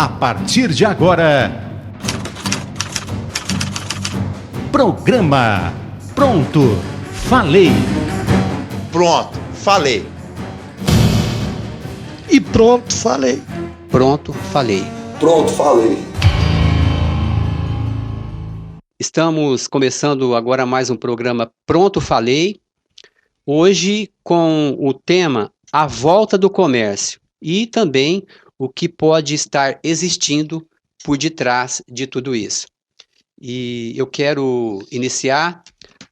A partir de agora, programa Pronto, Falei. Pronto, falei. E pronto, falei. Pronto, falei. Pronto, falei. Estamos começando agora mais um programa Pronto, Falei. Hoje com o tema A Volta do Comércio e também o que pode estar existindo por detrás de tudo isso. E eu quero iniciar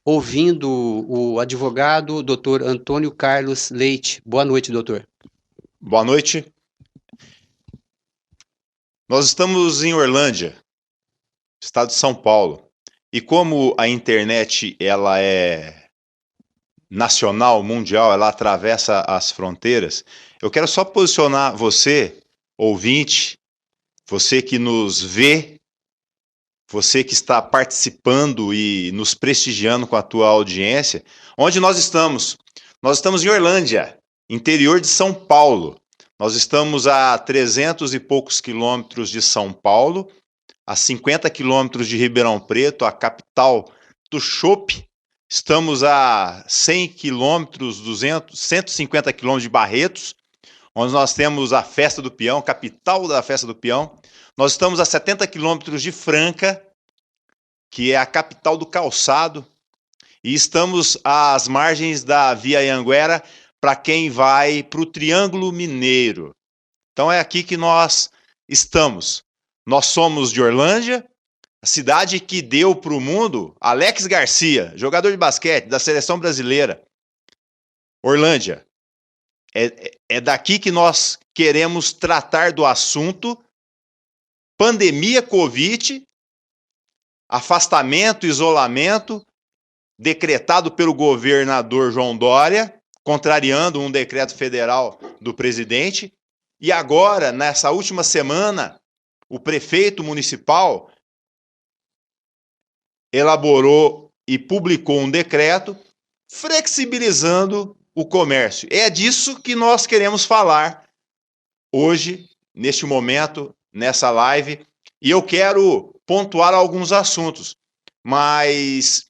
ouvindo o advogado Dr. Antônio Carlos Leite. Boa noite, doutor. Boa noite. Nós estamos em Orlândia, estado de São Paulo. E como a internet ela é nacional, mundial, ela atravessa as fronteiras, eu quero só posicionar você, ouvinte, você que nos vê, você que está participando e nos prestigiando com a tua audiência, onde nós estamos. Nós estamos em Orlândia, interior de São Paulo. Nós estamos a 300 e poucos quilômetros de São Paulo, a 50 quilômetros de Ribeirão Preto, a capital do chopp. Estamos a 100 quilômetros, 150 quilômetros de Barretos, onde nós temos a Festa do Peão, capital da Festa do Peão. Nós estamos a 70 quilômetros de Franca, que é a capital do calçado, e estamos às margens da Via Anhanguera para quem vai para o Triângulo Mineiro. Então é aqui que nós estamos. Nós somos de Orlândia, a cidade que deu para o mundo Alex Garcia, jogador de basquete da seleção brasileira. Orlândia. É daqui que nós queremos tratar do assunto pandemia Covid, afastamento, isolamento, decretado pelo governador João Dória, contrariando um decreto federal do presidente. E agora, nessa última semana, o prefeito municipal elaborou e publicou um decreto flexibilizando o comércio. É disso que nós queremos falar hoje, neste momento, nessa live. E eu quero pontuar alguns assuntos, mas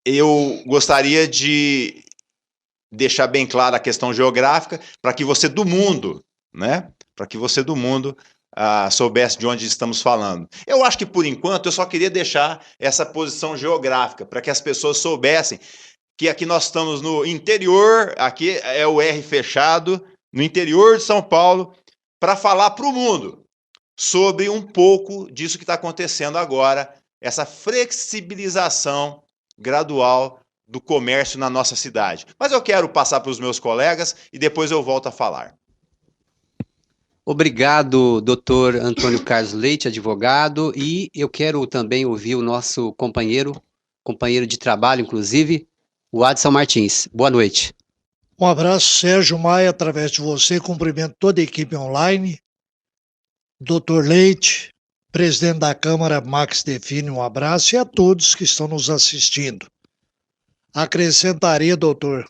eu gostaria de deixar bem clara a questão geográfica para que você do mundo, né? Para que você do mundo soubesse de onde estamos falando. Eu acho que, por enquanto, eu só queria deixar essa posição geográfica, para que as pessoas soubessem que aqui nós estamos no interior, aqui é o R fechado, no interior de São Paulo, para falar para o mundo sobre um pouco disso que está acontecendo agora, essa flexibilização gradual do comércio na nossa cidade. Mas eu quero passar para os meus colegas e depois eu volto a falar. Obrigado, doutor Antônio Carlos Leite, advogado, e eu quero também ouvir o nosso companheiro de trabalho, inclusive, o Adson Martins. Boa noite. Um abraço, Sérgio Maia, através de você, cumprimento toda a equipe online, doutor Leite, presidente da Câmara, Max Define, um abraço, e a todos que estão nos assistindo. Acrescentaria, doutor,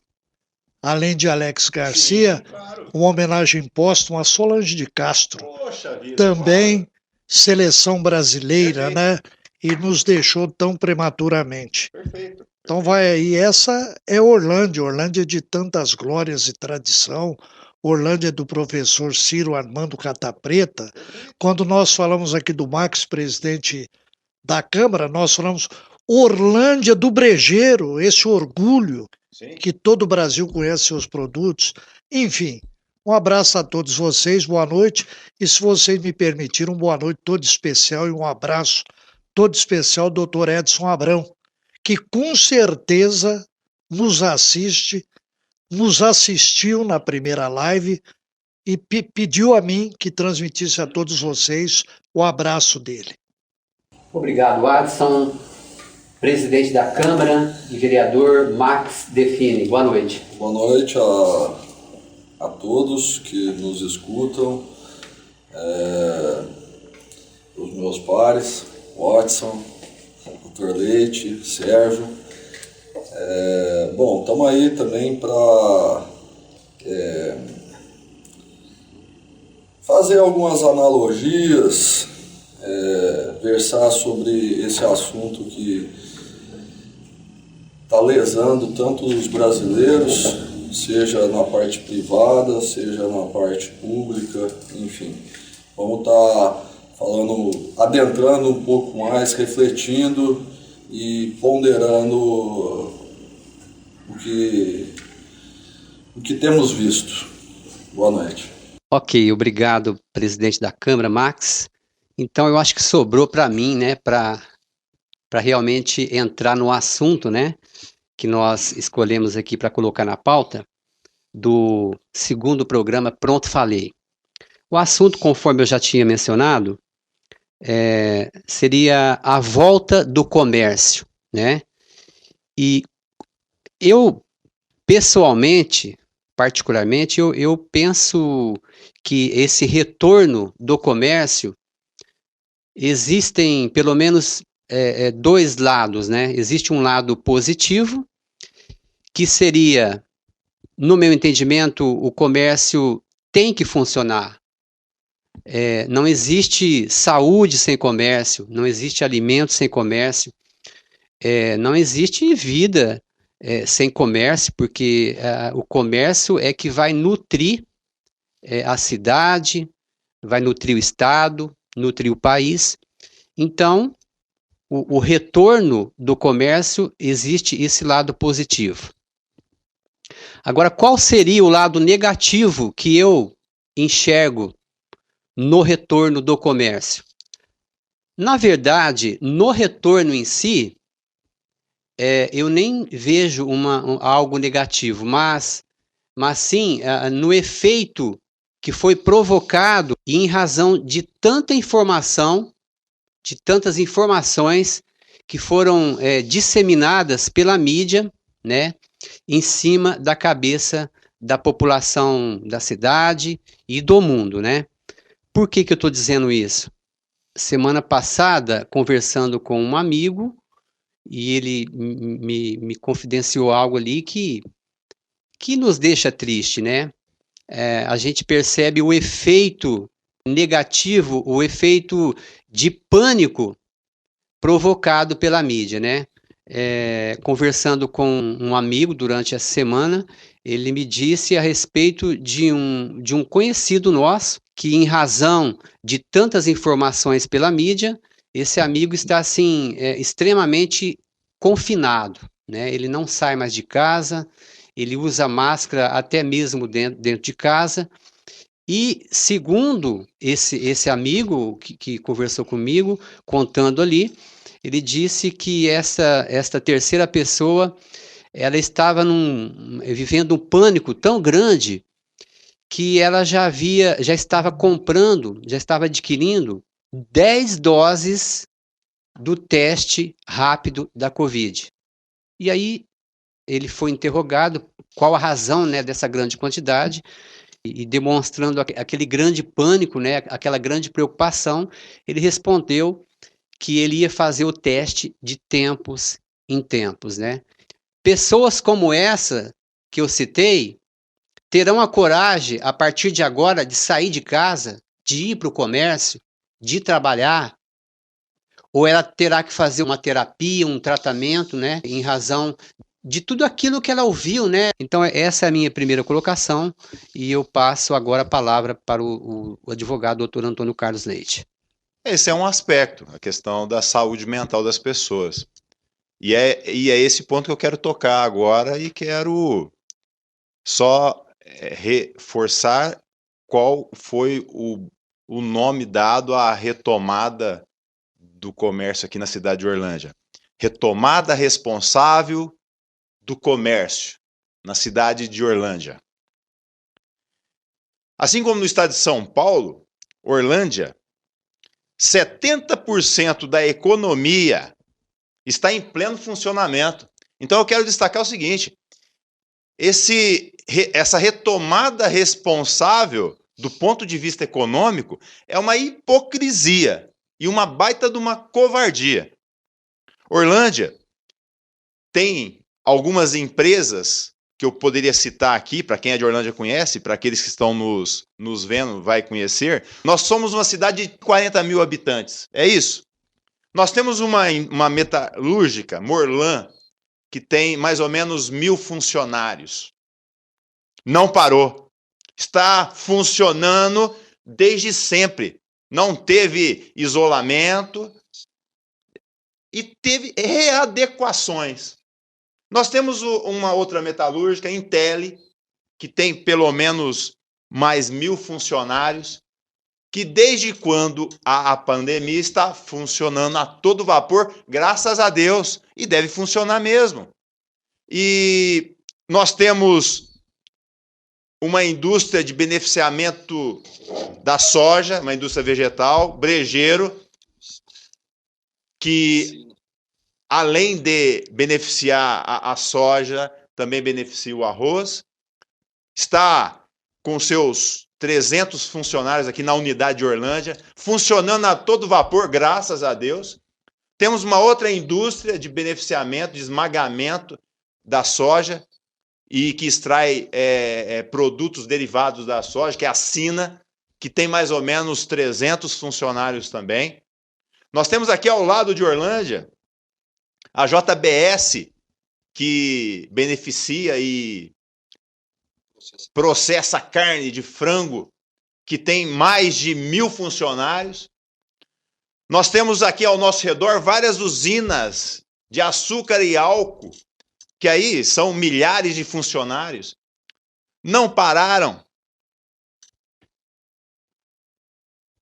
além de Alex Garcia, sim, claro, uma homenagem póstuma a Solange de Castro. Poxa vida, também claro. Seleção brasileira, perfeito, né? E nos deixou tão prematuramente. Perfeito. Então vai aí, essa é Orlândia de tantas glórias e tradição, Orlândia do professor Ciro Armando Catapreta. Quando nós falamos aqui do Max, presidente da Câmara, nós falamos Orlândia do Brejeiro, esse orgulho, sim, que todo o Brasil conhece seus produtos. Enfim, um abraço a todos vocês, boa noite, e se vocês me permitirem, uma boa noite todo especial e um abraço todo especial ao doutor Edson Abrão, que com certeza nos assistiu na primeira live e pediu a mim que transmitisse a todos vocês o abraço dele. Obrigado, Adson. Presidente da Câmara e vereador Max Define. Boa noite. Boa noite a todos que nos escutam, os meus pares, Watson, Dr. Leite, Sérgio. Bom, estamos aí também para fazer algumas analogias, versar sobre esse assunto que está lesando tanto os brasileiros, seja na parte privada, seja na parte pública, enfim. Vamos estar falando, adentrando um pouco mais, refletindo e ponderando o que temos visto. Boa noite. Ok, obrigado, presidente da Câmara, Max. Então, eu acho que sobrou para mim, né, para realmente entrar no assunto, né, que nós escolhemos aqui para colocar na pauta do segundo programa Pronto Falei. O assunto, conforme eu já tinha mencionado, seria a volta do comércio, né? E eu, pessoalmente, particularmente, eu penso que esse retorno do comércio, existem pelo menos dois lados, né? Existe um lado positivo, que seria, no meu entendimento, o comércio tem que funcionar. Não existe saúde sem comércio, não existe alimento sem comércio, não existe vida sem comércio, porque o comércio é que vai nutrir a cidade, vai nutrir o estado, nutrir o país. Então, o retorno do comércio, existe esse lado positivo. Agora, qual seria o lado negativo que eu enxergo no retorno do comércio? Na verdade, no retorno em si, eu nem vejo algo negativo, mas sim no efeito que foi provocado e em razão de tanta informação, de tantas informações que foram disseminadas pela mídia, né, em cima da cabeça da população da cidade e do mundo, né? Por que eu estou dizendo isso? Semana passada, conversando com um amigo, e ele me confidenciou algo ali que nos deixa triste, né? A gente percebe o efeito negativo, o efeito de pânico provocado pela mídia, né? Conversando com um amigo durante a semana, ele me disse a respeito de um conhecido nosso, que em razão de tantas informações pela mídia, esse amigo está assim, extremamente confinado, né? Ele não sai mais de casa, ele usa máscara até mesmo dentro de casa. E segundo esse amigo que conversou comigo, contando ali, ele disse que esta terceira pessoa, ela estava vivendo um pânico tão grande que ela já estava comprando, já estava adquirindo 10 doses do teste rápido da Covid. E aí ele foi interrogado qual a razão, né, dessa grande quantidade, e demonstrando aquele grande pânico, né, aquela grande preocupação, ele respondeu que ele ia fazer o teste de tempos em tempos, né? Pessoas como essa que eu citei terão a coragem, a partir de agora, de sair de casa, de ir para o comércio, de trabalhar, ou ela terá que fazer uma terapia, um tratamento, né, em razão de tudo aquilo que ela ouviu, né? Então, essa é a minha primeira colocação, e eu passo agora a palavra para o advogado doutor Antônio Carlos Leite. Esse é um aspecto, a questão da saúde mental das pessoas. E é esse ponto que eu quero tocar agora e quero só reforçar qual foi o nome dado à retomada do comércio aqui na cidade de Orlândia. Retomada responsável do comércio na cidade de Orlândia. Assim como no estado de São Paulo, Orlândia, 70% da economia está em pleno funcionamento. Então eu quero destacar o seguinte: essa retomada responsável do ponto de vista econômico é uma hipocrisia e uma baita de uma covardia. Orlândia tem algumas empresas que eu poderia citar aqui, para quem é de Orlândia conhece, para aqueles que estão nos vendo vai conhecer, nós somos uma cidade de 40 mil habitantes, é isso? Nós temos uma metalúrgica, Morlan, que tem mais ou menos 1.000 funcionários. Não parou. Está funcionando desde sempre. Não teve isolamento e teve readequações. Nós temos uma outra metalúrgica, Intelli, que tem pelo menos mais 1.000 funcionários, que desde quando a pandemia está funcionando a todo vapor, graças a Deus, e deve funcionar mesmo. E nós temos uma indústria de beneficiamento da soja, uma indústria vegetal, Brejeiro, que além de beneficiar a soja, também beneficia o arroz. Está com seus 300 funcionários aqui na unidade de Orlândia, funcionando a todo vapor, graças a Deus. Temos uma outra indústria de beneficiamento, de esmagamento da soja, e que extrai produtos derivados da soja, que é a Sina, que tem mais ou menos 300 funcionários também. Nós temos aqui ao lado de Orlândia a JBS, que beneficia e processa carne de frango, que tem mais de 1.000 funcionários. Nós temos aqui ao nosso redor várias usinas de açúcar e álcool, que aí são milhares de funcionários. Não pararam.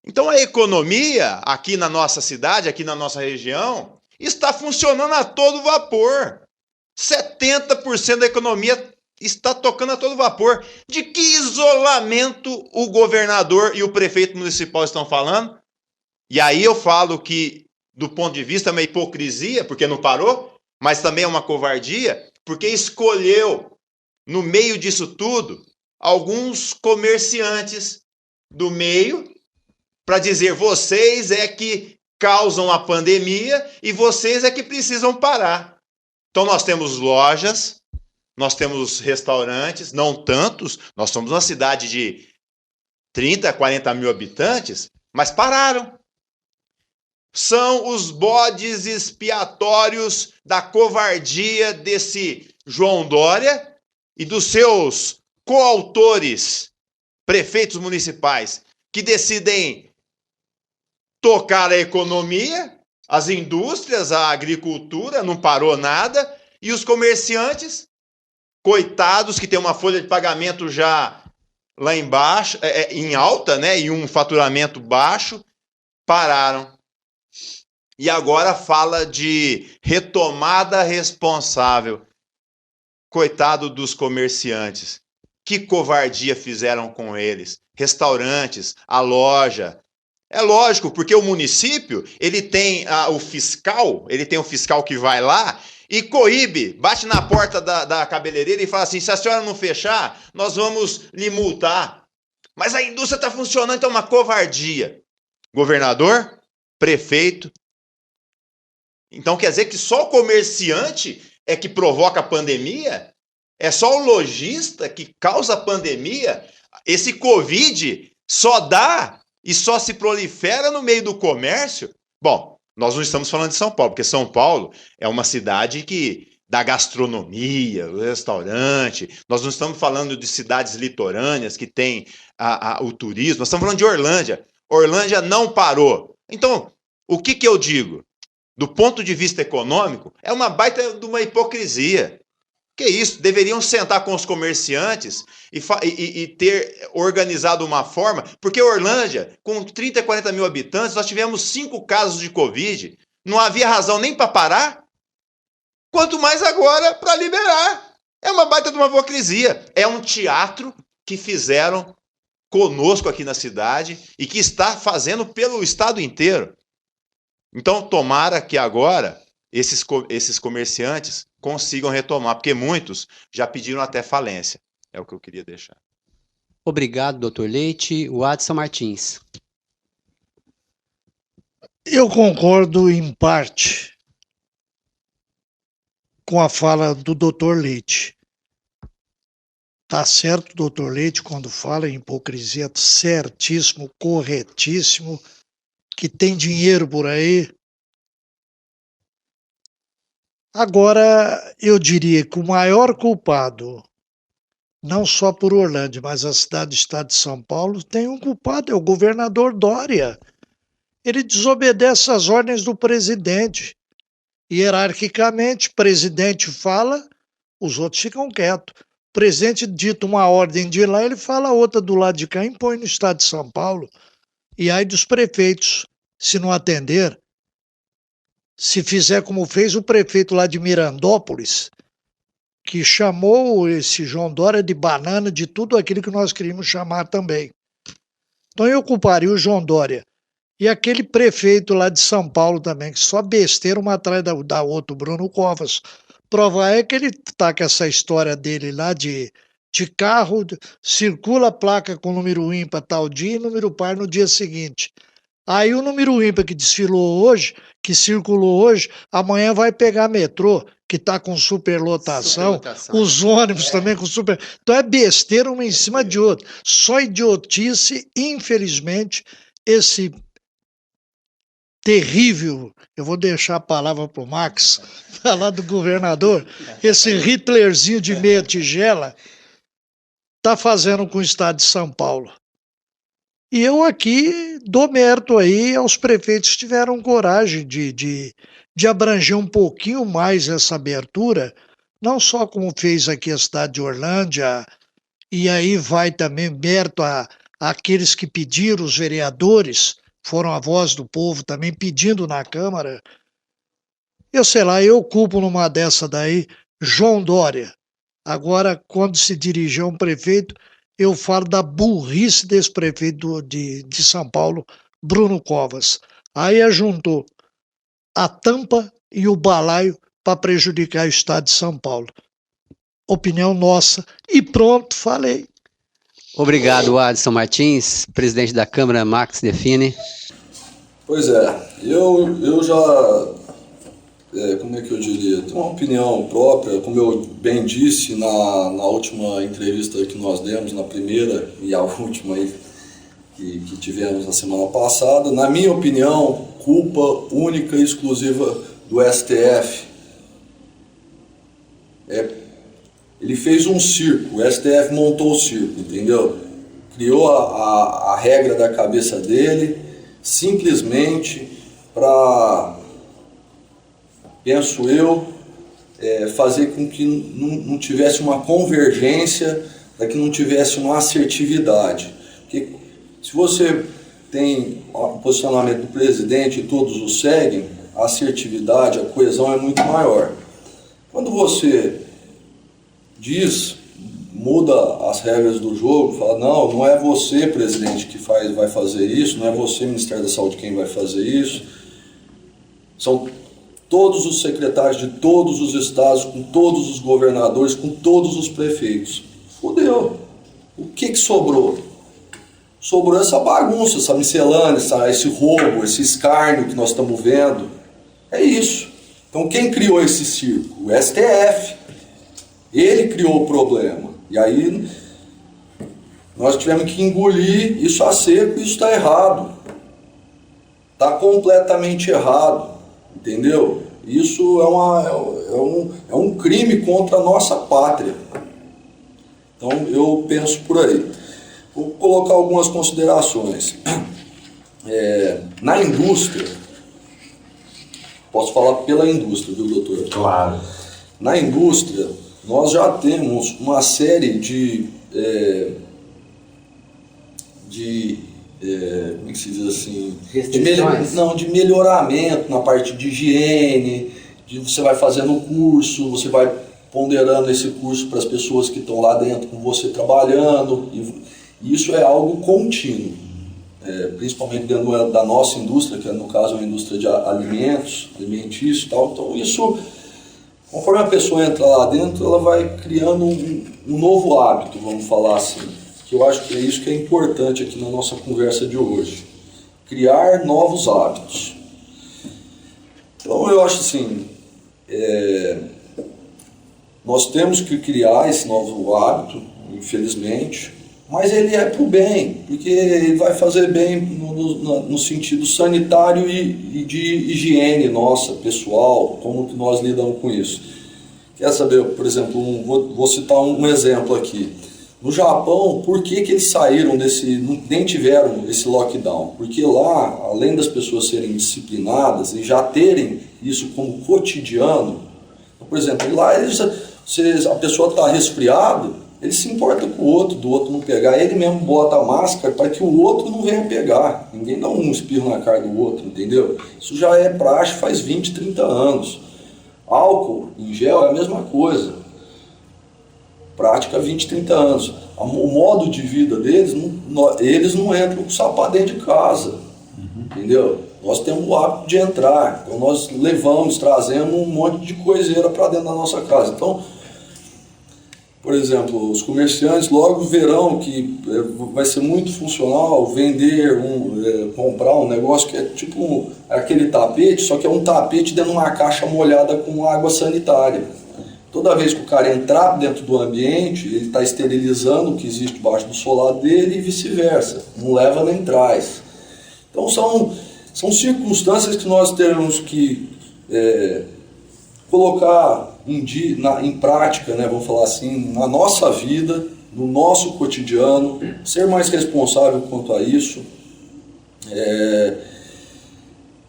Então a economia aqui na nossa cidade, aqui na nossa região, está funcionando a todo vapor. 70% da economia está tocando a todo vapor. De que isolamento o governador e o prefeito municipal estão falando? E aí eu falo que, do ponto de vista, é uma hipocrisia, porque não parou, mas também é uma covardia, porque escolheu, no meio disso tudo, alguns comerciantes do meio para dizer: vocês é que causam a pandemia e vocês é que precisam parar. Então nós temos lojas, nós temos restaurantes, não tantos, nós somos uma cidade de 30, 40 mil habitantes, mas pararam. São os bodes expiatórios da covardia desse João Dória e dos seus coautores, prefeitos municipais, que decidem tocar a economia, as indústrias, a agricultura, não parou nada, e os comerciantes, coitados, que têm uma folha de pagamento já lá embaixo, em alta, né, e um faturamento baixo, pararam. E agora fala de retomada responsável. Coitado dos comerciantes. Que covardia fizeram com eles. Restaurantes, a loja. É lógico, porque o município, ele tem o fiscal, ele tem o fiscal que vai lá e coíbe, bate na porta da cabeleireira e fala assim: se a senhora não fechar, nós vamos lhe multar. Mas a indústria está funcionando, então é uma covardia. Governador, prefeito. Então quer dizer que só o comerciante é que provoca a pandemia? É só o lojista que causa a pandemia? Esse Covid só dá e só se prolifera no meio do comércio? Bom, nós não estamos falando de São Paulo, porque São Paulo é uma cidade da gastronomia, do restaurante. Nós não estamos falando de cidades litorâneas que tem o turismo. Nós estamos falando de Orlândia. Orlândia não parou. Então, o que eu digo? Do ponto de vista econômico, é uma baita de uma hipocrisia. Que isso? Deveriam sentar com os comerciantes e ter organizado uma forma, porque Orlândia, com 30, 40 mil habitantes, nós tivemos 5 casos de Covid, não havia razão nem para parar, quanto mais agora para liberar. É uma baita de uma hipocrisia. É um teatro que fizeram conosco aqui na cidade e que está fazendo pelo estado inteiro. Então, tomara que agora esses comerciantes consigam retomar, porque muitos já pediram até falência. É o que eu queria deixar. Obrigado, doutor Leite. O Adson Martins. Eu concordo em parte com a fala do doutor Leite. Tá certo, doutor Leite, quando fala em hipocrisia, certíssimo, corretíssimo, que tem dinheiro por aí. Agora, eu diria que o maior culpado, não só por Orlândia, mas a cidade do estado de São Paulo, tem um culpado, é o governador Dória. Ele desobedece às ordens do presidente. Hierarquicamente, o presidente fala, os outros ficam quietos. O presidente dita uma ordem de lá, ele fala outra do lado de cá, impõe no estado de São Paulo. E aí dos prefeitos, se não atender, se fizer como fez o prefeito lá de Mirandópolis, que chamou esse João Dória de banana, de tudo aquilo que nós queríamos chamar também. Então eu culparia o João Dória. E aquele prefeito lá de São Paulo também, que só besteira uma atrás da outra, o Bruno Covas. Prova é que ele tá com essa história dele lá de carro, circula a placa com número ímpar tal dia e número par no dia seguinte. Aí o número ímpar que desfilou hoje, que circulou hoje, amanhã vai pegar metrô, que está com superlotação, os ônibus também com super... Então é besteira uma em cima de outra. Só idiotice, infelizmente, esse terrível, eu vou deixar a palavra para o Max, falar do governador, esse Hitlerzinho de meia tigela, está fazendo com o estado de São Paulo. E eu aqui dou mérito aí aos prefeitos que tiveram coragem de abranger um pouquinho mais essa abertura, não só como fez aqui a cidade de Orlândia, e aí vai também mérito àqueles que pediram, os vereadores, foram a voz do povo também pedindo na Câmara. Eu sei lá, eu culpo numa dessa daí João Dória. Agora, quando se dirige a um prefeito, eu falo da burrice desse prefeito de São Paulo, Bruno Covas. Aí ajuntou a tampa e o balaio para prejudicar o estado de São Paulo. Opinião nossa. E pronto, falei. Obrigado, Adson Martins, presidente da Câmara, Max Define. Pois é, eu já, como é que eu diria, tenho uma opinião própria, como eu bem disse na última entrevista que nós demos, na primeira e a última aí, que tivemos na semana passada. Na minha opinião, culpa única e exclusiva do STF. Ele fez um circo, o STF montou o circo, entendeu? Criou a regra da cabeça dele, simplesmente para, penso eu, fazer com que não tivesse uma convergência, para que não tivesse uma assertividade. Porque se você tem o posicionamento do presidente e todos o seguem, a assertividade, a coesão é muito maior. Quando você muda as regras do jogo, fala, não é você, presidente, que vai fazer isso, não é você, Ministério da Saúde, quem vai fazer isso. São todos os secretários de todos os estados, com todos os governadores, com todos os prefeitos. Fudeu. O que sobrou? Sobrou essa bagunça, essa miscelânea, esse roubo, esse escárnio que nós estamos vendo. É isso. Então quem criou esse circo? O STF. Ele criou o problema. E aí nós tivemos que engolir isso a seco, e isso está errado. Está completamente errado. Entendeu? Isso é um crime contra a nossa pátria. Então eu penso por aí. Vou colocar algumas considerações. Na indústria, posso falar pela indústria, viu, doutor? Claro. Na indústria, nós já temos uma série de como é que se diz assim? De melhoramento na parte de higiene, você vai fazendo o curso, você vai ponderando esse curso para as pessoas que estão lá dentro com você trabalhando, e isso é algo contínuo, principalmente dentro da nossa indústria, que no caso é uma indústria de alimentos, alimentícios e tal. Então isso, conforme a pessoa entra lá dentro, ela vai criando um novo hábito, vamos falar assim, que eu acho que é isso que é importante aqui na nossa conversa de hoje, criar novos hábitos. Então eu acho assim, nós temos que criar esse novo hábito, infelizmente, mas ele é para o bem, porque ele vai fazer bem no sentido sanitário e de higiene nossa, pessoal, como que nós lidamos com isso. Quer saber, por exemplo, vou citar um exemplo aqui. No Japão, por que eles saíram nem tiveram esse lockdown? Porque lá, além das pessoas serem disciplinadas e já terem isso como cotidiano, por exemplo, lá a pessoa está resfriado, ele se importa com o outro, do outro não pegar, ele mesmo bota a máscara para que o outro não venha pegar. Ninguém dá um espirro na cara do outro, entendeu? Isso já é praxe faz 20, 30 anos. Álcool em gel é a mesma coisa. Prática há 20, 30 anos. O modo de vida deles, eles não entram com sapato dentro de casa, entendeu? Nós temos o hábito de entrar, então nós trazemos um monte de coiseira para dentro da nossa casa. Então, por exemplo, os comerciantes logo verão que vai ser muito funcional vender, comprar um negócio que é tipo aquele tapete, só que é um tapete dentro de uma caixa molhada com água sanitária. Toda vez que o cara entrar dentro do ambiente, ele está esterilizando o que existe debaixo do solado dele e vice-versa. Não leva nem traz. Então são circunstâncias que nós temos que colocar em prática, né, vamos falar assim, na nossa vida, no nosso cotidiano, ser mais responsável quanto a isso.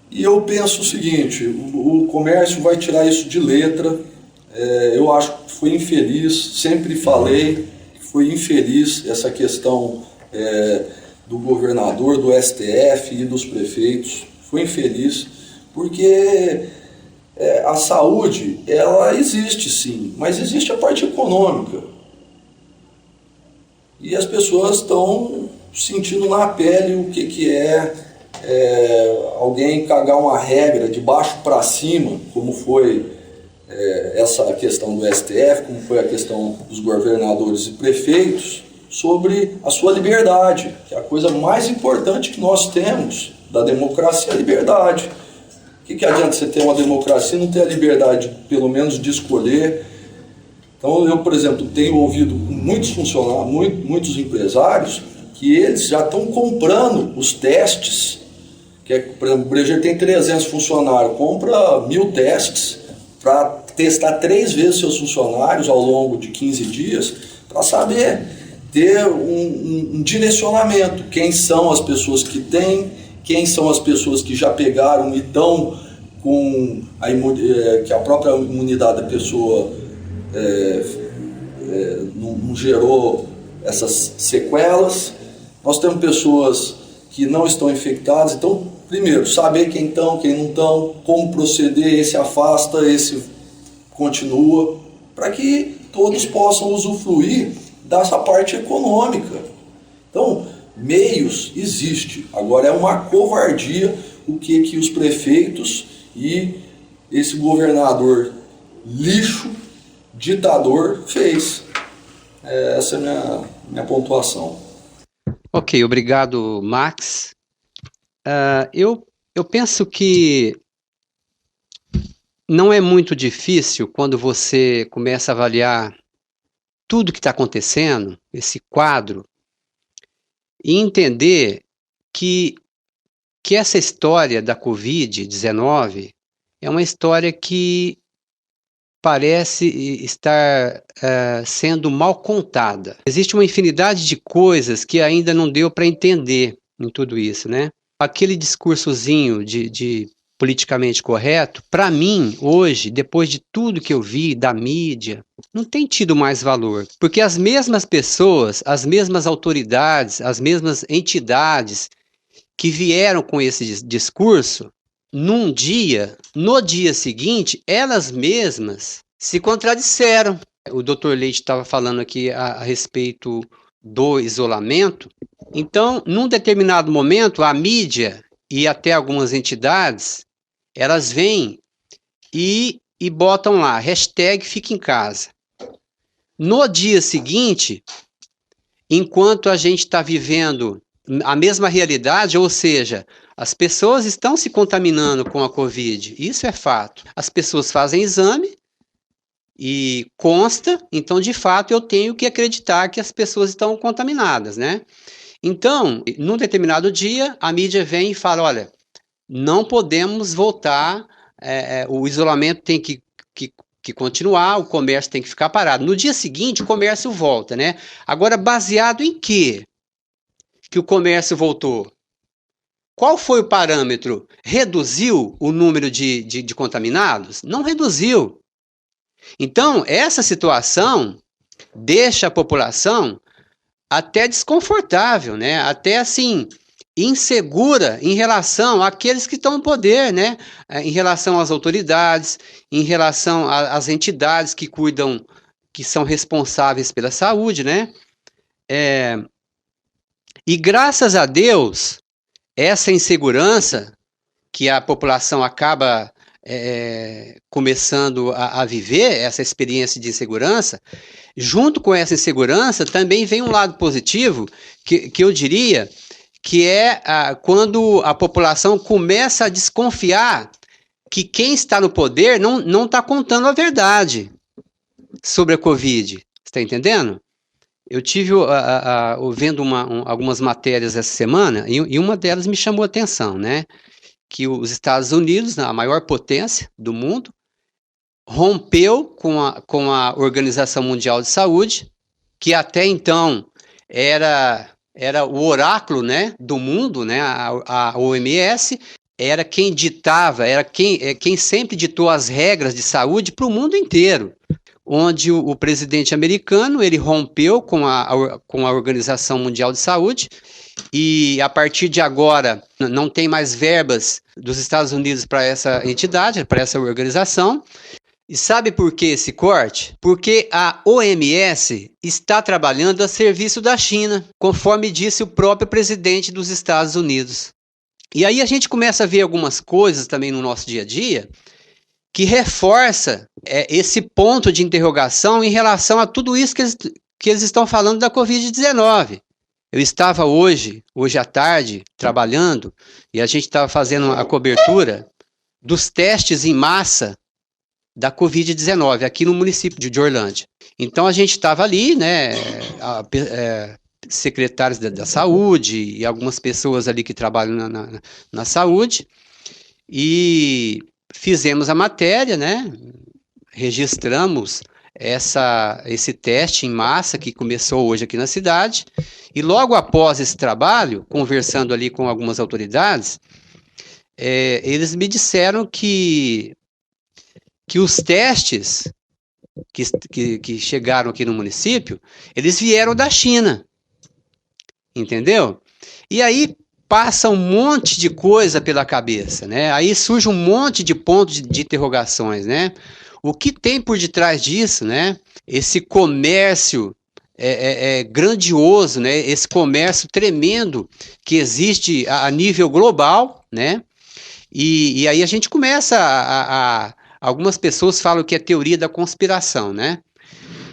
E eu penso o seguinte, o comércio vai tirar isso de letra. Eu acho que foi infeliz, sempre falei que foi infeliz essa questão do governador, do STF e dos prefeitos. Foi infeliz, porque a saúde, ela existe sim, mas existe a parte econômica. E as pessoas estão sentindo na pele o que é alguém cagar uma regra de baixo para cima, como foi essa questão do STF, como foi a questão dos governadores e prefeitos, sobre a sua liberdade, que é a coisa mais importante que nós temos da democracia, a liberdade. O que adianta você ter uma democracia e não ter a liberdade, pelo menos, de escolher? Então, eu, por exemplo, tenho ouvido muitos funcionários, muitos empresários, que eles já estão comprando os testes, por exemplo, o Brejer tem 300 funcionários, compra 1.000 testes, para testar 3 vezes seus funcionários ao longo de 15 dias, para saber ter um direcionamento. Quem são as pessoas que têm, quem são as pessoas que já pegaram e estão com que a própria imunidade da pessoa não gerou essas sequelas. Nós temos pessoas que não estão infectadas, então primeiro, saber quem estão, quem não estão, como proceder, esse afasta, esse continua, para que todos possam usufruir dessa parte econômica. Então, meios existe. Agora é uma covardia o que os prefeitos e esse governador lixo, ditador, fez. Essa é a minha pontuação. Ok, obrigado, Max. Eu penso que não é muito difícil quando você começa a avaliar tudo que está acontecendo, esse quadro, e entender que essa história da Covid-19 é uma história que parece estar sendo mal contada. Existe uma infinidade de coisas que ainda não deu para entender em tudo isso, né? Aquele discursozinho de politicamente correto, para mim, hoje, depois de tudo que eu vi da mídia, não tem tido mais valor. Porque as mesmas pessoas, as mesmas autoridades, as mesmas entidades que vieram com esse discurso, no dia seguinte, elas mesmas se contradisseram. O Dr. Leite estava falando aqui a respeito do isolamento. Então, num determinado momento, a mídia e até algumas entidades, elas vêm e botam lá, #fique em casa. No dia seguinte, enquanto a gente está vivendo a mesma realidade, ou seja, as pessoas estão se contaminando com a Covid, isso é fato. As pessoas fazem exame e consta, então de fato eu tenho que acreditar que as pessoas estão contaminadas, né? Então, num determinado dia, a mídia vem e fala, olha, não podemos voltar, o isolamento tem que continuar, o comércio tem que ficar parado. No dia seguinte, o comércio volta, né? Agora, baseado em quê que o comércio voltou? Qual foi o parâmetro? Reduziu o número de contaminados? Não reduziu. Então, essa situação deixa a população até desconfortável, né? Até assim, insegura em relação àqueles que estão no poder, né? Em relação às autoridades, em relação às entidades que cuidam, que são responsáveis pela saúde, né? E graças a Deus, essa insegurança que a população acaba começando a viver, essa experiência de insegurança, junto com essa insegurança também vem um lado positivo, que eu diria que é quando a população começa a desconfiar que quem está no poder não está contando a verdade sobre a Covid. Está entendendo? Eu tive vendo algumas matérias essa semana e uma delas me chamou a atenção, né? Que os Estados Unidos, a maior potência do mundo, rompeu com a Organização Mundial de Saúde, que até então era o oráculo, né, do mundo, né, a OMS, era quem ditava, era quem sempre ditou as regras de saúde para o mundo inteiro. Onde o presidente americano ele rompeu com a Organização Mundial de Saúde e a partir de agora não tem mais verbas dos Estados Unidos para essa entidade, para essa organização. E sabe por que esse corte? Porque a OMS está trabalhando a serviço da China, conforme disse o próprio presidente dos Estados Unidos. E aí a gente começa a ver algumas coisas também no nosso dia a dia que reforça esse ponto de interrogação em relação a tudo isso que eles estão falando da Covid-19. Eu estava hoje à tarde, trabalhando, e a gente estava fazendo a cobertura dos testes em massa da Covid-19 aqui no município de Orlândia. Então a gente estava ali, né, secretários da saúde e algumas pessoas ali que trabalham na saúde, e fizemos a matéria, né? Registramos esse teste em massa que começou hoje aqui na cidade, e logo após esse trabalho, conversando ali com algumas autoridades, eles me disseram que os testes que chegaram aqui no município, eles vieram da China, entendeu? E aí passa um monte de coisa pela cabeça, né? Aí surge um monte de pontos de interrogações, né? O que tem por detrás disso, né? Esse comércio grandioso, né? Esse comércio tremendo que existe a nível global, né? E aí a gente começa algumas pessoas falam que é teoria da conspiração, né?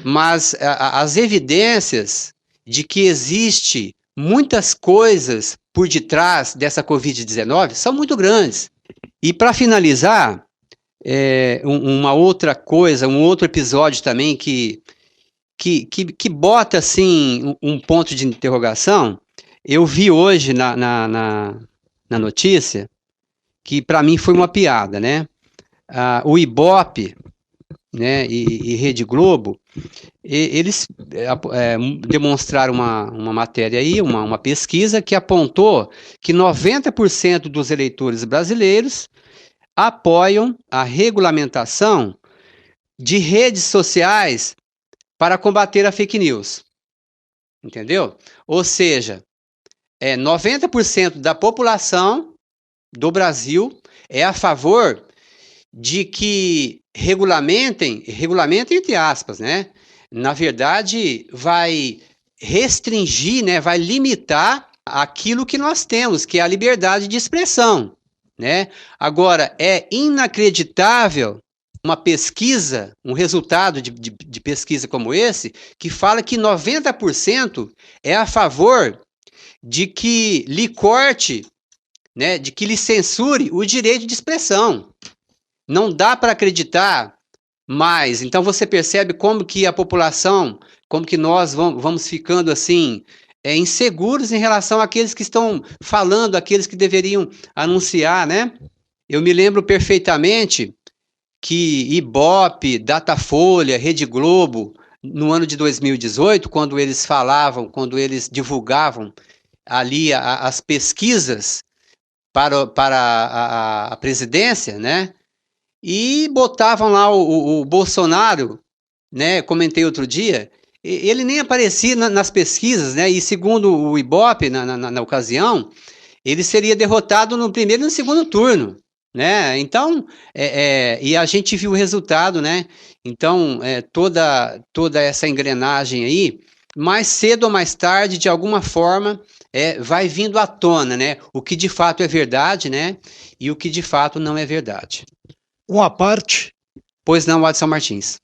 Mas as evidências de que existe muitas coisas por detrás dessa Covid-19 são muito grandes. E para finalizar, uma outra coisa, um outro episódio também que bota assim um ponto de interrogação, eu vi hoje na notícia, que para mim foi uma piada, né? O Ibope, né, e Rede Globo, eles demonstraram uma matéria aí, uma pesquisa que apontou que 90% dos eleitores brasileiros apoiam a regulamentação de redes sociais para combater a fake news. Entendeu? Ou seja, 90% da população do Brasil é a favor de que regulamentem entre aspas, né? Na verdade, vai restringir, né? Vai limitar aquilo que nós temos, que é a liberdade de expressão, né? Agora, é inacreditável uma pesquisa, um resultado de pesquisa como esse, que fala que 90% é a favor de que lhe corte, né? De que lhe censure o direito de expressão. Não dá para acreditar mais. Então você percebe como que a população, como que nós vamos ficando assim, inseguros em relação àqueles que estão falando, àqueles que deveriam anunciar, né? Eu me lembro perfeitamente que Ibope, Datafolha, Rede Globo, no ano de 2018, quando eles falavam, quando eles divulgavam ali as pesquisas para a presidência, né? E botavam lá o Bolsonaro, né? Comentei outro dia, ele nem aparecia nas pesquisas, né? E segundo o Ibope, na ocasião, ele seria derrotado no primeiro e no segundo turno, né? Então, e a gente viu o resultado, né? Então, toda essa engrenagem aí, mais cedo ou mais tarde, de alguma forma, vai vindo à tona, né? O que de fato é verdade, né? E o que de fato não é verdade. Uma parte, Pois não, Adson Martins.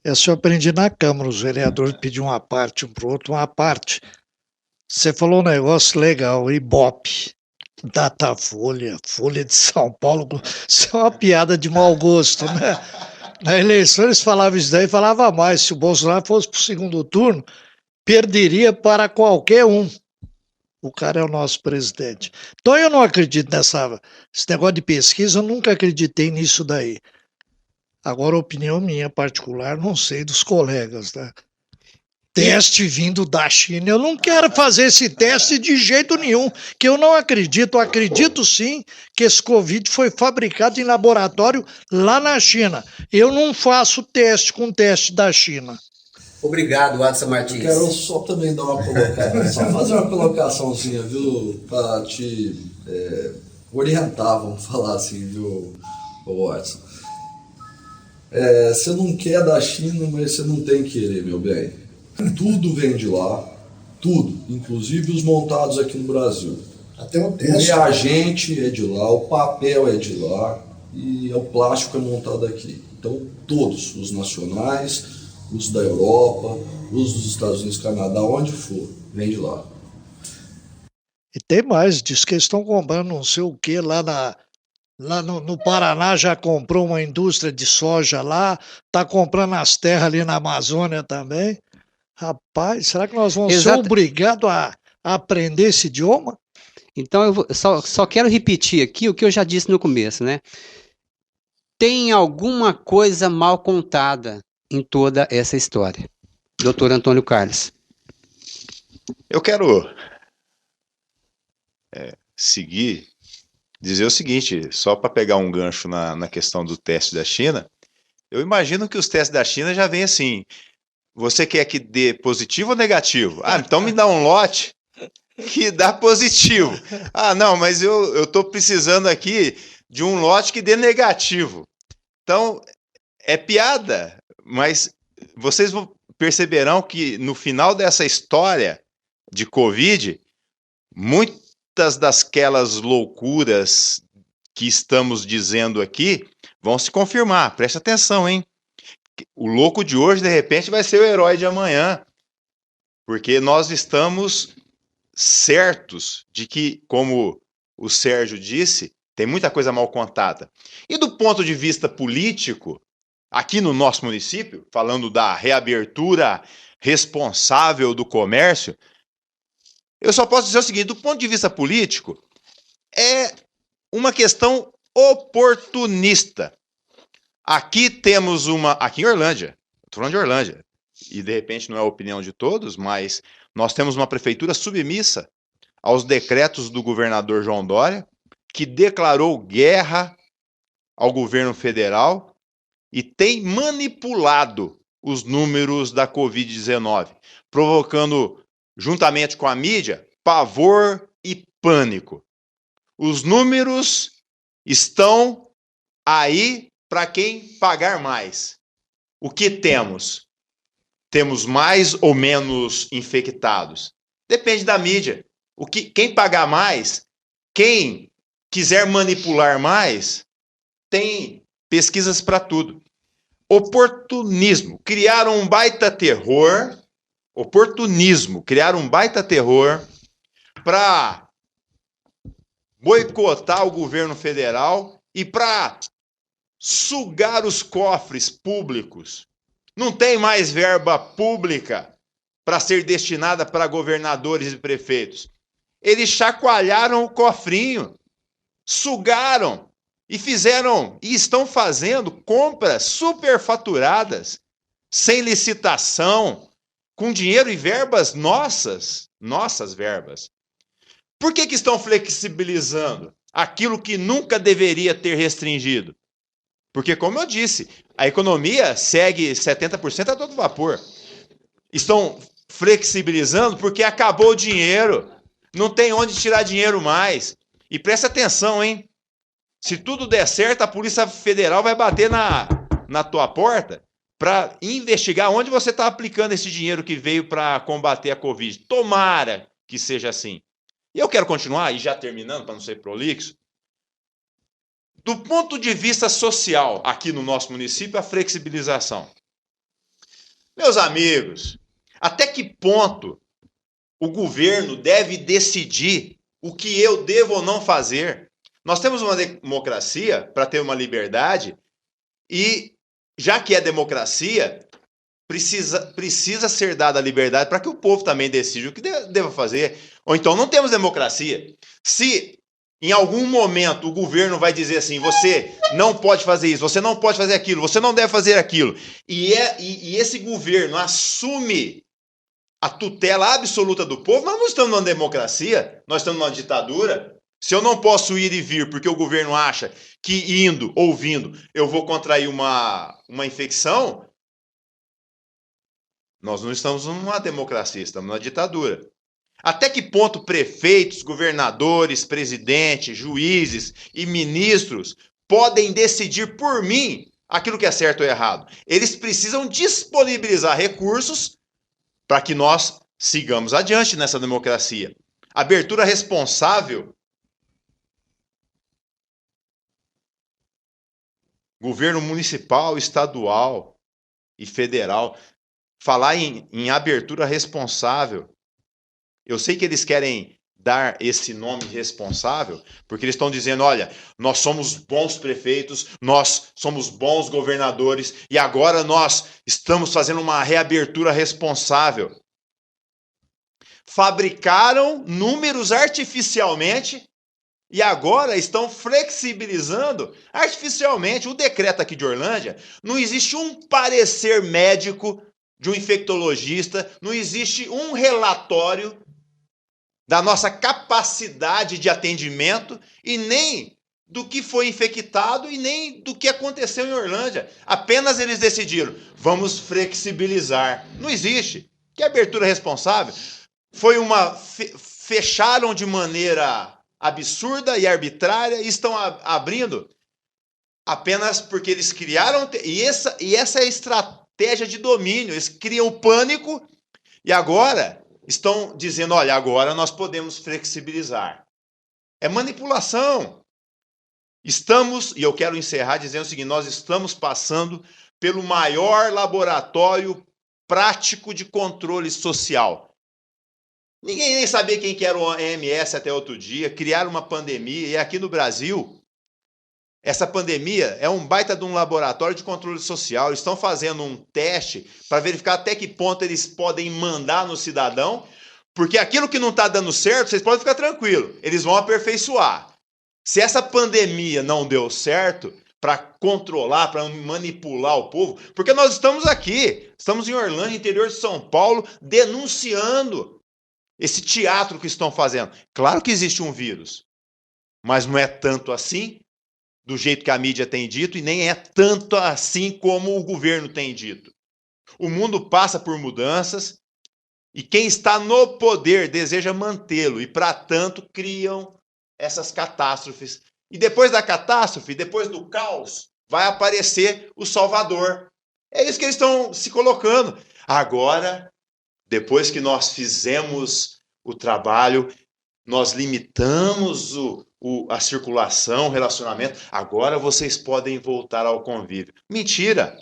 essa eu aprendi na Câmara, os vereadores pediam uma parte um para o outro, uma parte. Você falou um negócio legal, Ibope, Datafolha, Folha de São Paulo, isso é uma piada de mau gosto, né? Na eleição eles falavam isso daí, falava mais, se o Bolsonaro fosse para o segundo turno, perderia para qualquer um. O cara é o nosso presidente. Então eu não acredito esse negócio de pesquisa, eu nunca acreditei nisso daí. Agora, opinião minha particular, não sei dos colegas, né? Teste vindo da China, eu não quero fazer esse teste de jeito nenhum, que eu não acredito. Eu acredito sim que esse Covid foi fabricado em laboratório lá na China. Eu não faço teste com teste da China. Obrigado, Adson Martins. Eu quero só também dar uma colocação, só fazer uma colocaçãozinha, viu, para te orientar, vamos falar assim, viu, Watson. Você não quer da China, mas você não tem que querer, meu bem. Tudo vem de lá, tudo, inclusive os montados aqui no Brasil. Até o O teste. reagente é de lá, o papel é de lá e o plástico é montado aqui. Então, todos, os nacionais, os da Europa, os dos Estados Unidos, Canadá, onde for, vem de lá. E tem mais, diz que eles estão comprando não sei o que lá no Paraná, já comprou uma indústria de soja lá, está comprando as terras ali na Amazônia também. Rapaz, será que nós vamos ser obrigados a aprender esse idioma? Então, eu só quero repetir aqui o que eu já disse no começo, né? Tem alguma coisa mal contada em toda essa história. Doutor Antônio Carlos. Eu quero dizer o seguinte, só para pegar um gancho na questão do teste da China, eu imagino que os testes da China já vêm assim, você quer que dê positivo ou negativo? Ah, então me dá um lote que dá positivo. Ah, não, mas eu estou precisando aqui de um lote que dê negativo. Então, é piada, mas vocês perceberão que no final dessa história de Covid, muitas dasquelas loucuras que estamos dizendo aqui vão se confirmar. Preste atenção, hein? O louco de hoje, de repente, vai ser o herói de amanhã. Porque nós estamos certos de que, como o Sérgio disse, tem muita coisa mal contada. E do ponto de vista político, aqui no nosso município, falando da reabertura responsável do comércio, eu só posso dizer o seguinte, do ponto de vista político, é uma questão oportunista. Aqui temos aqui em Orlândia, estou falando de Orlândia, e de repente não é a opinião de todos, mas nós temos uma prefeitura submissa aos decretos do governador João Dória, que declarou guerra ao governo federal e tem manipulado os números da Covid-19, provocando, juntamente com a mídia, pavor e pânico. Os números estão aí para quem pagar mais. O que temos? Temos mais ou menos infectados? Depende da mídia. Quem pagar mais, quem quiser manipular mais, tem pesquisas para tudo. Oportunismo, criaram um baita terror. Oportunismo, criaram um baita terror para boicotar o governo federal e para sugar os cofres públicos. Não tem mais verba pública para ser destinada para governadores e prefeitos. Eles chacoalharam o cofrinho, sugaram e fizeram e estão fazendo compras superfaturadas, sem licitação, com dinheiro e verbas nossas verbas. Por que estão flexibilizando aquilo que nunca deveria ter restringido? Porque, como eu disse, a economia segue 70% a todo vapor. Estão flexibilizando porque acabou o dinheiro. Não tem onde tirar dinheiro mais. E presta atenção, hein? Se tudo der certo, a Polícia Federal vai bater na tua porta para investigar onde você está aplicando esse dinheiro que veio para combater a Covid. Tomara que seja assim. E eu quero continuar, e já terminando, para não ser prolixo, do ponto de vista social, aqui no nosso município, a flexibilização. Meus amigos, até que ponto o governo deve decidir o que eu devo ou não fazer? Nós temos uma democracia para ter uma liberdade e, já que é democracia, precisa ser dada a liberdade para que o povo também decida o que deva fazer. Ou então não temos democracia. Se em algum momento o governo vai dizer assim, você não pode fazer isso, você não pode fazer aquilo, você não deve fazer aquilo, e esse governo assume a tutela absoluta do povo, nós não estamos numa democracia, nós estamos numa ditadura. Se eu não posso ir e vir porque o governo acha que indo ou vindo eu vou contrair uma infecção, nós não estamos numa democracia, estamos numa ditadura. Até que ponto prefeitos, governadores, presidentes, juízes e ministros podem decidir por mim aquilo que é certo ou errado? Eles precisam disponibilizar recursos para que nós sigamos adiante nessa democracia. Abertura responsável. Governo municipal, estadual e federal. Falar em abertura responsável. Eu sei que eles querem dar esse nome responsável, porque eles estão dizendo, olha, nós somos bons prefeitos, nós somos bons governadores, e agora nós estamos fazendo uma reabertura responsável. Fabricaram números artificialmente e agora estão flexibilizando artificialmente. O decreto aqui de Orlândia, não existe um parecer médico de um infectologista, não existe um relatório da nossa capacidade de atendimento e nem do que foi infectado e nem do que aconteceu em Orlândia. Apenas eles decidiram, vamos flexibilizar. Não existe. Que abertura responsável? Foi fecharam de maneira absurda e arbitrária e estão abrindo apenas porque eles criaram... E essa é a estratégia de domínio. Eles criam pânico e agora estão dizendo, olha, agora nós podemos flexibilizar. É manipulação. E eu quero encerrar dizendo o seguinte, nós estamos passando pelo maior laboratório prático de controle social. Ninguém nem sabia quem que era o OMS até outro dia, criaram uma pandemia, e aqui no Brasil, essa pandemia é um baita de um laboratório de controle social. Eles estão fazendo um teste para verificar até que ponto eles podem mandar no cidadão, porque aquilo que não está dando certo, vocês podem ficar tranquilos, eles vão aperfeiçoar. Se essa pandemia não deu certo para controlar, para manipular o povo, porque nós estamos aqui, estamos em Orlândia, interior de São Paulo, denunciando esse teatro que estão fazendo. Claro que existe um vírus, mas não é tanto assim, do jeito que a mídia tem dito, e nem é tanto assim como o governo tem dito. O mundo passa por mudanças, e quem está no poder deseja mantê-lo, e para tanto criam essas catástrofes. E depois da catástrofe, depois do caos, vai aparecer o Salvador. É isso que eles estão se colocando. Agora, depois que nós fizemos o trabalho, nós limitamos a circulação, o relacionamento, agora vocês podem voltar ao convívio. Mentira!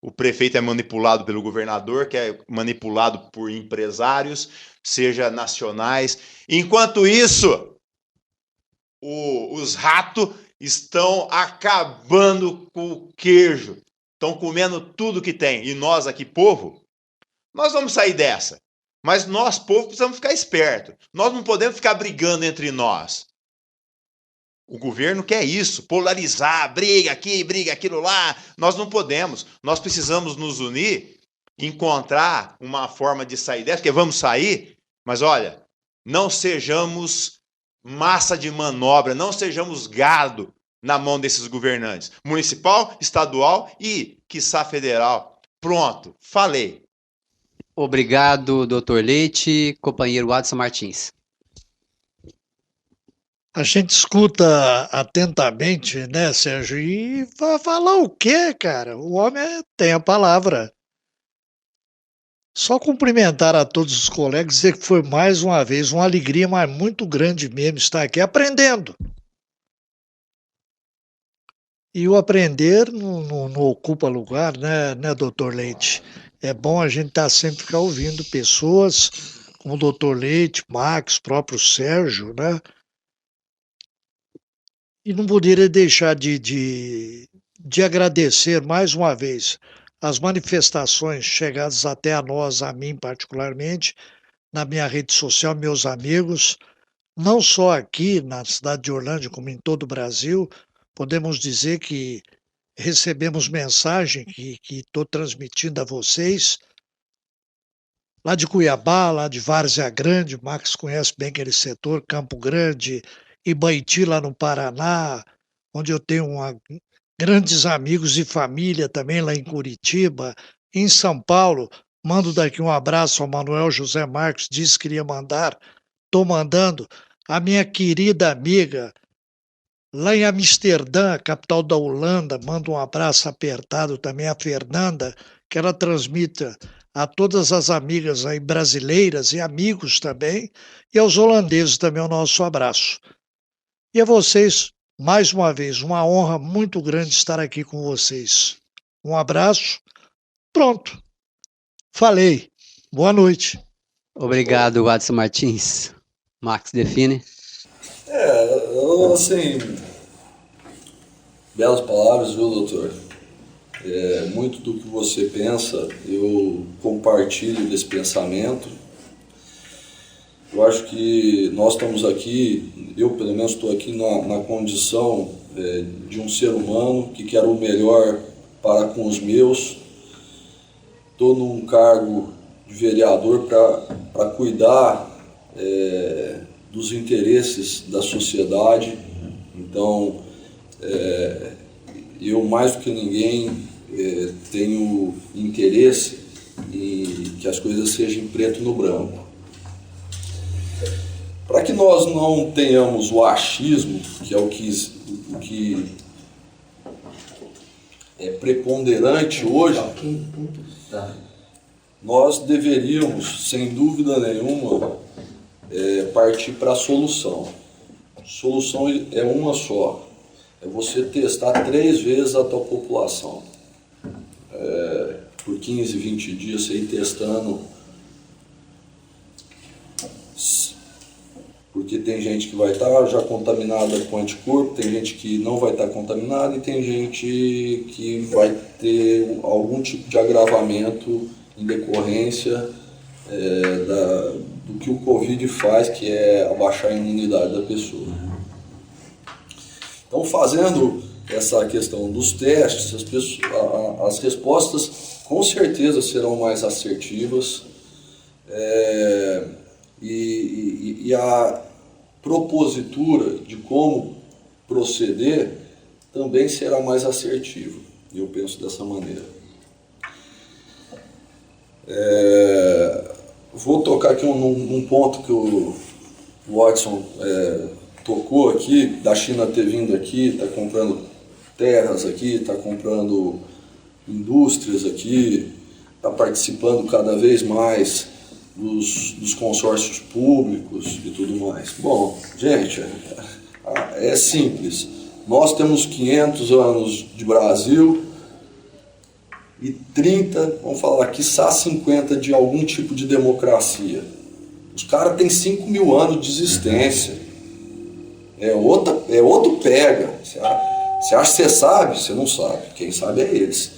O prefeito é manipulado pelo governador, que é manipulado por empresários, seja nacionais. Enquanto isso, os ratos estão acabando com o queijo, estão comendo tudo que tem. E nós aqui, povo, nós vamos sair dessa. Mas nós, povo, precisamos ficar esperto. Nós não podemos ficar brigando entre nós. O governo quer isso, polarizar, briga aqui, briga aquilo lá. Nós não podemos. Nós precisamos nos unir, encontrar uma forma de sair dessa, porque vamos sair, mas olha, não sejamos massa de manobra, não sejamos gado na mão desses governantes, municipal, estadual e, quiçá, federal. Pronto, falei. Obrigado, doutor Leite, companheiro Adson Martins. A gente escuta atentamente, né, Sérgio? E vai falar o quê, cara? O homem tem a palavra. Só cumprimentar a todos os colegas e dizer que foi mais uma vez uma alegria, mas muito grande mesmo estar aqui aprendendo. E o aprender não ocupa lugar, né, doutor Leite? É bom a gente estar sempre ficar ouvindo pessoas como o doutor Leite, Max, próprio Sérgio, né? E não poderia deixar de agradecer mais uma vez as manifestações chegadas até a nós, a mim particularmente, na minha rede social, meus amigos, não só aqui na cidade de Orlândia, como em todo o Brasil. Podemos dizer que recebemos mensagem que estou transmitindo a vocês, lá de Cuiabá, lá de Várzea Grande, o Max conhece bem aquele setor, Campo Grande, Ibaiti, lá no Paraná, onde eu tenho grandes amigos e família também lá em Curitiba, em São Paulo. Mando daqui um abraço ao Manuel José Marques, disse que iria mandar, estou mandando. A minha querida amiga, lá em Amsterdã, capital da Holanda, mando um abraço apertado também a Fernanda, que ela transmita a todas as amigas aí brasileiras e amigos também, e aos holandeses também o nosso abraço. E a vocês, mais uma vez, uma honra muito grande estar aqui com vocês. Um abraço. Pronto. Falei. Boa noite. Obrigado, Adson Martins. Max, define. Assim, belas palavras, viu, doutor? Muito do que você pensa, eu compartilho desse pensamento. Eu acho que nós estamos aqui, eu pelo menos estou aqui na condição de um ser humano que quer o melhor para com os meus. Estou num cargo de vereador para cuidar dos interesses da sociedade. Então, eu mais do que ninguém tenho interesse em que as coisas sejam em preto no branco. Para que nós não tenhamos o achismo, que é o que é preponderante hoje, nós deveríamos, sem dúvida nenhuma, partir para a solução. A solução é uma só, é você testar 3 vezes a tua população. Por 15, 20 dias, você ir testando, porque tem gente que vai estar já contaminada com anticorpo, tem gente que não vai estar contaminada e tem gente que vai ter algum tipo de agravamento em decorrência do que o Covid faz, que é abaixar a imunidade da pessoa. Então, fazendo essa questão dos testes, as respostas com certeza serão mais assertivas, e a propositura de como proceder também será mais assertiva. Eu penso dessa maneira. Vou tocar aqui num ponto que o Watson tocou aqui, da China ter vindo aqui, está comprando terras aqui, está comprando indústrias aqui, está participando cada vez mais dos consórcios públicos e tudo mais. Bom, gente, é simples. Nós temos 500 anos de Brasil e 30, vamos falar, quiçá 50 de algum tipo de democracia. Os caras têm 5.000 anos de existência. É outro pega. Você acha que você sabe? Você não sabe. Quem sabe é eles.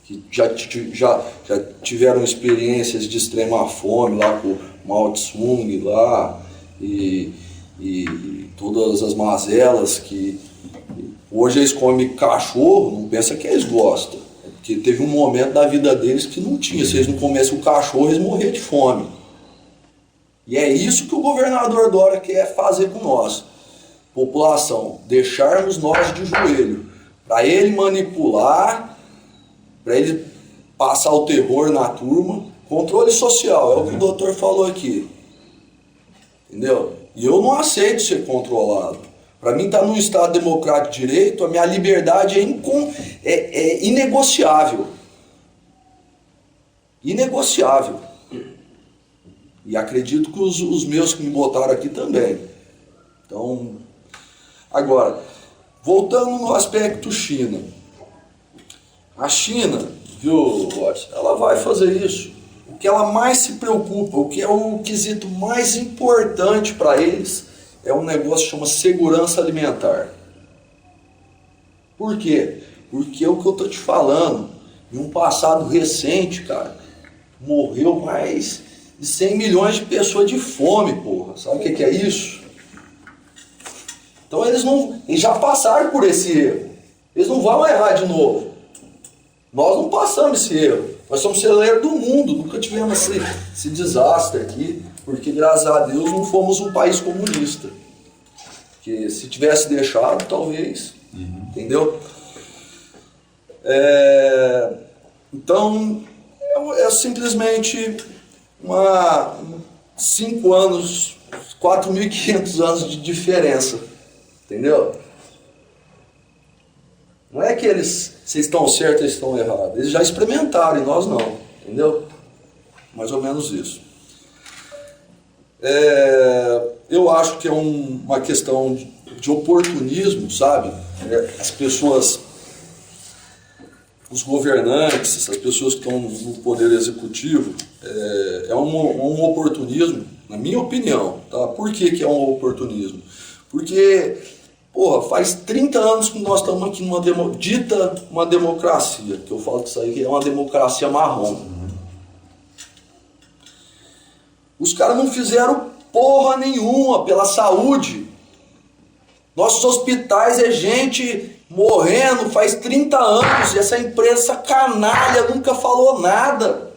Que já tiveram experiências de extrema fome lá com o Mao Tse-tung lá e todas as mazelas que hoje eles comem cachorro, não pensa que eles gostam. É porque teve um momento da vida deles que não tinha. Se eles não comessem o cachorro, eles morriam de fome. E é isso que o governador Dória quer fazer com nós. População, deixarmos nós de joelho. Para ele manipular, para ele passar o terror na turma. Controle social, é o que o doutor falou aqui. Entendeu? E eu não aceito ser controlado. Para mim, estar num Estado democrático de direito, a minha liberdade é inegociável. Inegociável. E acredito que os meus que me botaram aqui também. Então, agora, voltando no aspecto China. A China, viu, Boris, ela vai fazer isso. O que ela mais se preocupa, o que é o quesito mais importante para eles, é um negócio que chama segurança alimentar. Por quê? Porque é o que eu estou te falando. Em um passado recente, cara, morreu mais de 100 milhões de pessoas de fome, porra. Sabe o que é isso? Então eles já passaram por esse erro. Eles não vão errar de novo. Nós não passamos esse erro. Nós somos celeiro do mundo. Nunca tivemos esse desastre aqui. Porque, graças a Deus, não fomos um país comunista. Porque se tivesse deixado, talvez. Entendeu? Então, é simplesmente 5 anos, 4.500 anos de diferença. Entendeu? Não é que vocês estão certos, eles estão errados. Eles já experimentaram e nós não. Entendeu? Mais ou menos isso. Eu acho que é uma questão de oportunismo, sabe? As pessoas, os governantes, as pessoas que estão no poder executivo, é um oportunismo, na minha opinião. Tá? Por que é um oportunismo? Porque, porra, faz 30 anos que nós estamos aqui numa uma democracia, que eu falo que isso aí é uma democracia marrom. Os caras não fizeram porra nenhuma pela saúde. Nossos hospitais é gente morrendo faz 30 anos e essa imprensa canalha nunca falou nada.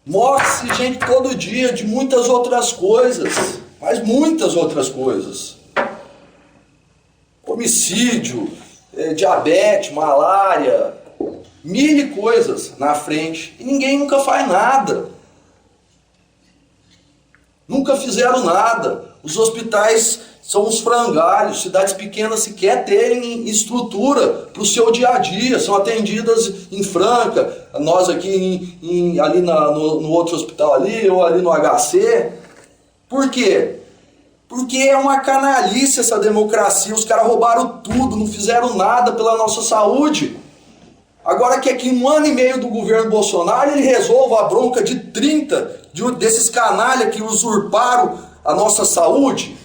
Morre-se gente todo dia de muitas outras coisas, mas muitas outras coisas. Homicídio, diabetes, malária, 1000 coisas na frente e ninguém nunca faz nada. Nunca fizeram nada. Os hospitais são uns frangalhos, cidades pequenas sequer terem estrutura para o seu dia a dia, são atendidas em Franca, nós aqui ali no outro hospital ali, ou ali no HC. Por quê? Porque é uma canalice essa democracia, os caras roubaram tudo, não fizeram nada pela nossa saúde. Agora que aqui em 1 ano e meio do governo Bolsonaro ele resolva a bronca de 30 desses canalha que usurparam a nossa saúde.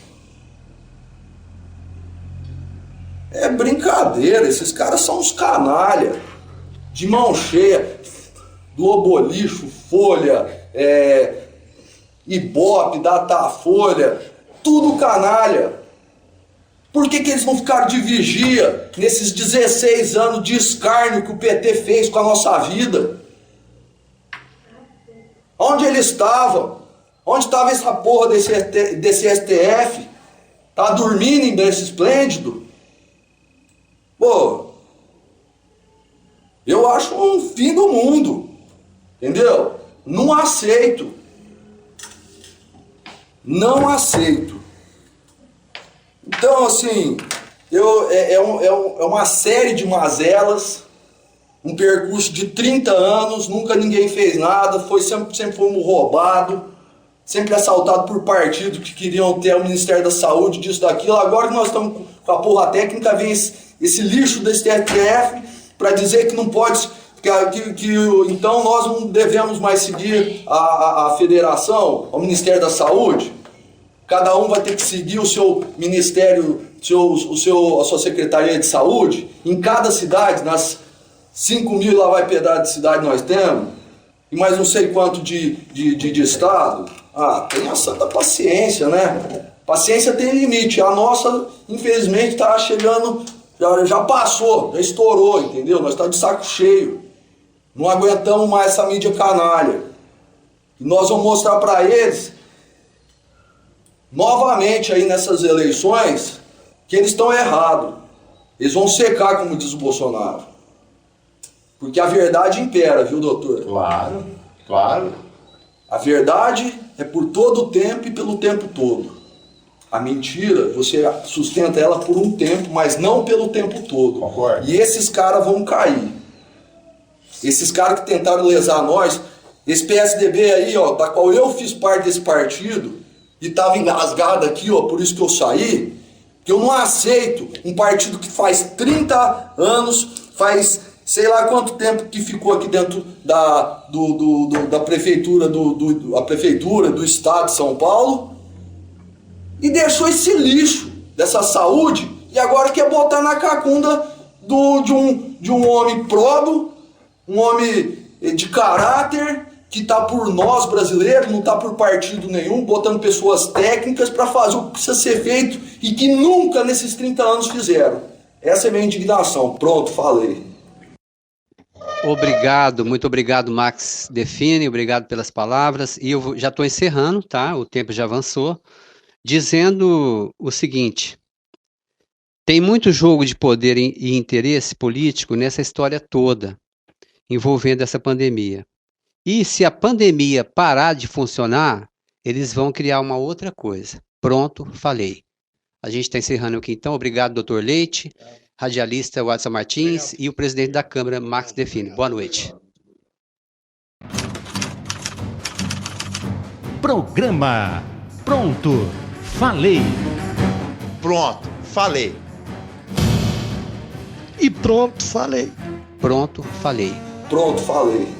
É brincadeira, esses caras são uns canalha, de mão cheia, Globolixo, Folha, Ibope, Datafolha, tudo canalha. Por que eles não ficaram de vigia nesses 16 anos de escárnio que o PT fez com a nossa vida? Onde eles estavam? Onde estava essa porra desse STF? Tá dormindo em berço esplêndido? Pô, eu acho um fim do mundo, entendeu? Não aceito. Não aceito. Então, assim, é uma série de mazelas, um percurso de 30 anos, nunca ninguém fez nada, sempre fomos roubados, sempre assaltados por partidos que queriam ter o Ministério da Saúde, disso, daquilo. Agora que nós estamos com a porra técnica, vem esse lixo desse STF para dizer que não pode, então nós não devemos mais seguir a federação, o Ministério da Saúde. Cada um vai ter que seguir o seu ministério, a sua secretaria de saúde, em cada cidade, nas 5.000 lá vai pedaço de cidade nós temos, e mais não sei quanto de estado. Tenha santa paciência, né? Paciência tem limite. A nossa, infelizmente, está chegando, já passou, já estourou, entendeu? Nós estamos de saco cheio. Não aguentamos mais essa mídia canalha. E nós vamos mostrar para eles, novamente aí nessas eleições, que eles estão errados. Eles vão secar, como diz o Bolsonaro. Porque a verdade impera, viu, doutor? Claro, claro. A verdade é por todo o tempo e pelo tempo todo. A mentira, você sustenta ela por um tempo, mas não pelo tempo todo. Concordo. E esses caras vão cair. Esses caras que tentaram lesar nós, esse PSDB aí, ó, da qual eu fiz parte desse partido, e estava engasgado aqui, ó, por isso que eu saí, que eu não aceito um partido que faz 30 anos, faz sei lá quanto tempo que ficou aqui dentro da prefeitura, a prefeitura do estado de São Paulo, e deixou esse lixo dessa saúde, e agora quer botar na cacunda de um homem probo, um homem de caráter, que está por nós brasileiros, não está por partido nenhum, botando pessoas técnicas para fazer o que precisa ser feito e que nunca nesses 30 anos fizeram. Essa é a minha indignação. Pronto, falei. Obrigado, muito obrigado, Max Define, obrigado pelas palavras. E eu já estou encerrando, tá? O tempo já avançou, dizendo o seguinte: tem muito jogo de poder e interesse político nessa história toda, envolvendo essa pandemia. E se a pandemia parar de funcionar, eles vão criar uma outra coisa. Pronto, falei. A gente está encerrando aqui então. Obrigado, doutor Leite, radialista Watson Martins e o presidente da Câmara, Max Define. Boa noite. Programa Pronto, Falei. Pronto, falei. E pronto, falei. Pronto, falei. Pronto, falei.